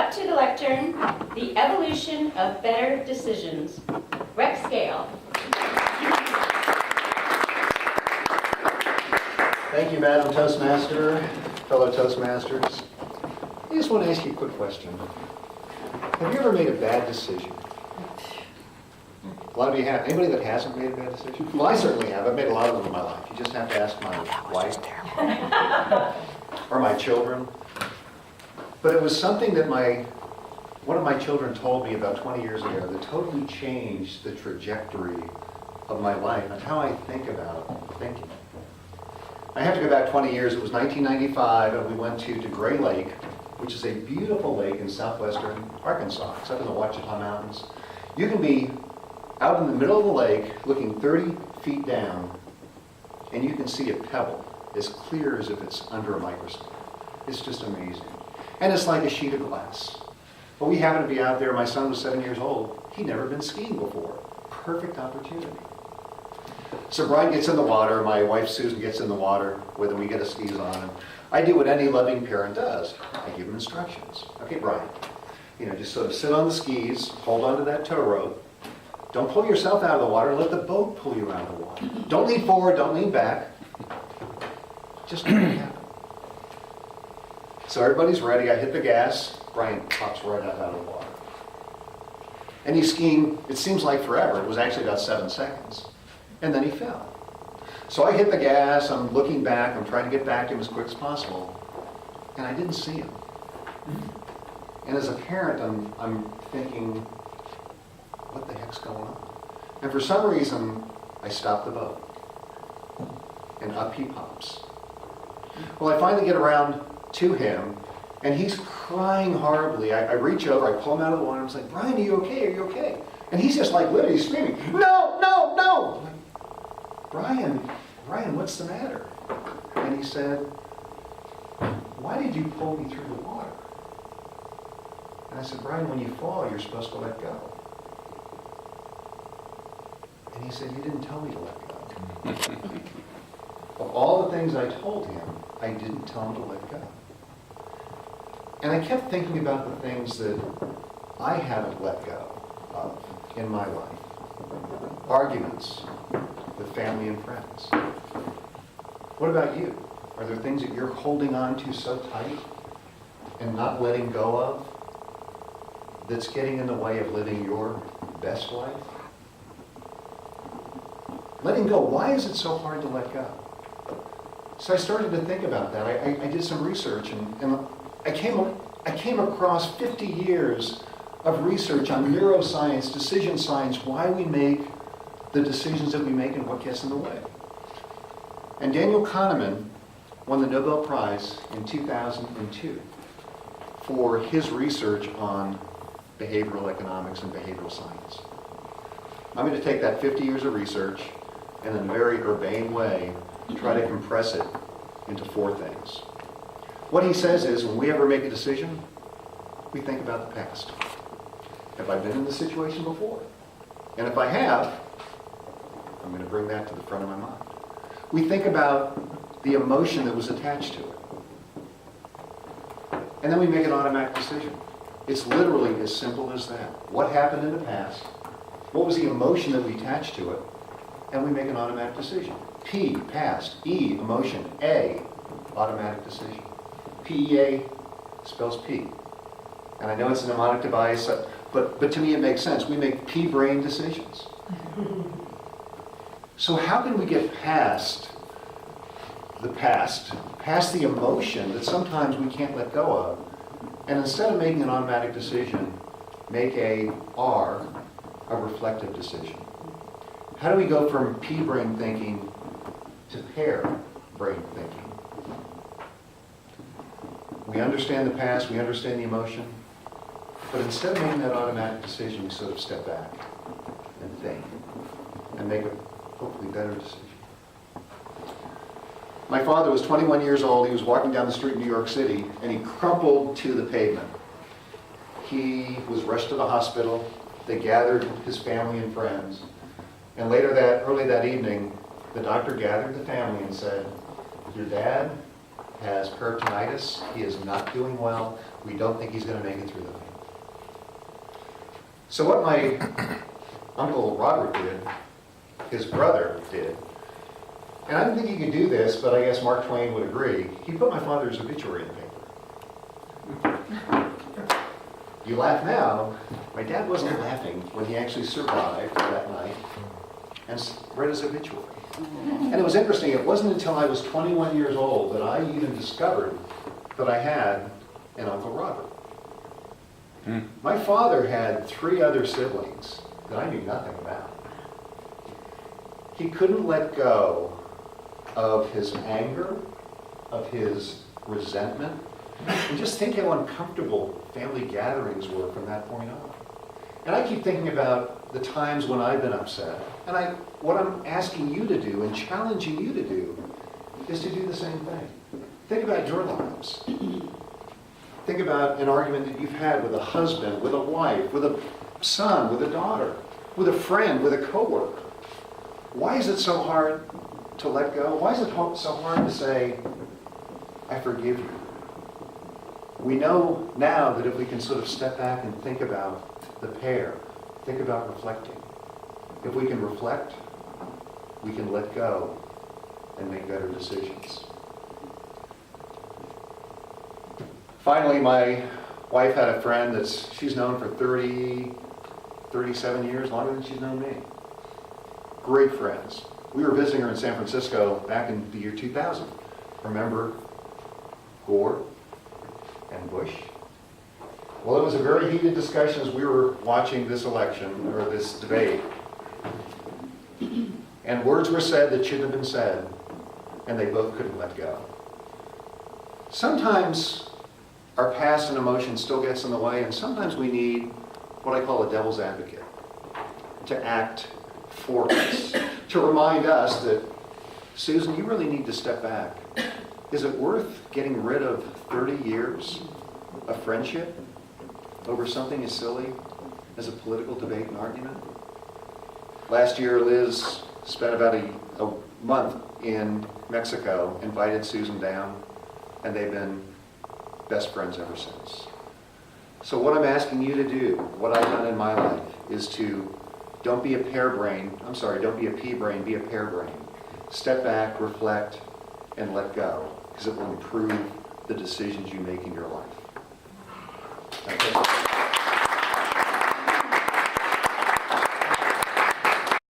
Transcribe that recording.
up to the lectern, The Evolution of Better Decisions, Rex Gale. Thank you, Madam Toastmaster, fellow Toastmasters. I just want to ask you a quick question. Have you ever made a bad decision? A lot of you have. Anybody that hasn't made a bad decision? Well, I certainly have. I've made a lot of them in my life. You just have to ask my wife or my children. But it was something that one of my children told me about 20 years ago that totally changed the trajectory of my life and how I think about thinking. I have to go back 20 years. It was 1995, and we went to Gray Lake, which is a beautiful lake in southwestern Arkansas. It's up in the Ouachita Mountains. You can be out in the middle of the lake, looking 30 feet down, and you can see a pebble as clear as if it's under a microscope. It's just amazing. And it's like a sheet of glass. But we happened to be out there. My son was 7 years old. He'd never been skiing before. Perfect opportunity. So Brian gets in the water, my wife Susan gets in the water with him, we get his skis on, and I do what any loving parent does. I give him instructions. Okay, Brian, just sort of sit on the skis, hold onto that tow rope. Don't pull yourself out of the water, let the boat pull you out of the water. Don't lean forward, don't lean back. Just let it happen. So everybody's ready, I hit the gas, Brian pops right out of the water. And he's skiing, it seems like forever, it was actually about 7 seconds. And then he fell. So I hit the gas, I'm looking back, I'm trying to get back to him as quick as possible, and I didn't see him. And as a parent, I'm thinking, what the heck's going on? And for some reason, I stopped the boat, and up he pops. Well, I finally get around to him, and he's crying horribly. I reach over, I pull him out of the water, and I'm like, Brian, are you okay? Are you okay? And he's just like literally screaming, no, no, no! Brian, what's the matter? And he said, why did you pull me through the water? And I said, Brian, when you fall, you're supposed to let go. And he said, you didn't tell me to let go. Of all the things I told him, I didn't tell him to let go. And I kept thinking about the things that I haven't let go of in my life. Arguments with family and friends. What about you? Are there things that you're holding on to so tight and not letting go of that's getting in the way of living your best life? Letting go, why is it so hard to let go? So I started to think about that. I did some research and I came across 50 years of research on neuroscience, decision science, why we make the decisions that we make and what gets in the way. And Daniel Kahneman won the Nobel Prize in 2002 for his research on behavioral economics and behavioral science. I'm going to take that 50 years of research and in a very urbane way try to compress it into 4 things. What he says is when we ever make a decision, we think about the past. Have I been in this situation before? And if I have, I'm going to bring that to the front of my mind. We think about the emotion that was attached to it. And then we make an automatic decision. It's literally as simple as that. What happened in the past? What was the emotion that we attached to it? And we make an automatic decision. P, past. E, emotion. A, automatic decision. PEA spells P. And I know it's a mnemonic device, but to me it makes sense. We make P-brain decisions. So how can we get past the past, past the emotion that sometimes we can't let go of, and instead of making an automatic decision, make a reflective decision? How do we go from P-brain thinking to pair-brain thinking? We understand the past, we understand the emotion, but instead of making that automatic decision, we sort of step back and think and make a hopefully better decision. My father was 21 years old. He was walking down the street in New York City, and he crumpled to the pavement. He was rushed to the hospital. They gathered his family and friends. And early that evening, the doctor gathered the family and said, your dad has peritonitis. He is not doing well. We don't think he's going to make it through the night. So what my Uncle Robert did, his brother did, and I didn't think he could do this, but I guess Mark Twain would agree, he put my father's obituary in the paper. You laugh now, my dad wasn't laughing when he actually survived that night and read his obituary. And it was interesting, it wasn't until I was 21 years old that I even discovered that I had an Uncle Robert. My father had 3 other siblings that I knew nothing about. He couldn't let go of his anger, of his resentment, and just think how uncomfortable family gatherings were from that point on. And I keep thinking about the times when I've been upset, and what I'm asking you to do and challenging you to do is to do the same thing. Think about your lives. Think about an argument that you've had with a husband, with a wife, with a son, with a daughter, with a friend, with a coworker. Why is it so hard to let go? Why is it so hard to say, I forgive you? We know now that if we can sort of step back and think about the pair, think about reflecting. If we can reflect, we can let go and make better decisions. Finally, my wife had a friend she's known for 37 years, longer than she's known me. Great friends. We were visiting her in San Francisco back in the year 2000. Remember Gore and Bush? Well, it was a very heated discussion as we were watching this election, or this debate. And words were said that shouldn't have been said, and they both couldn't let go. Sometimes our past and emotion still gets in the way, and sometimes we need what I call a devil's advocate to act for us, to remind us that, Susan, you really need to step back. Is it worth getting rid of 30 years of friendship over something as silly as a political debate and argument? Last year, Liz spent about a month in Mexico, invited Susan down, and they've been best friends ever since. So what I'm asking you to do, what I've done in my life, is to don't be a pea brain, be a pear brain. Step back, reflect, and let go, because it will improve the decisions you make in your life. Thank you.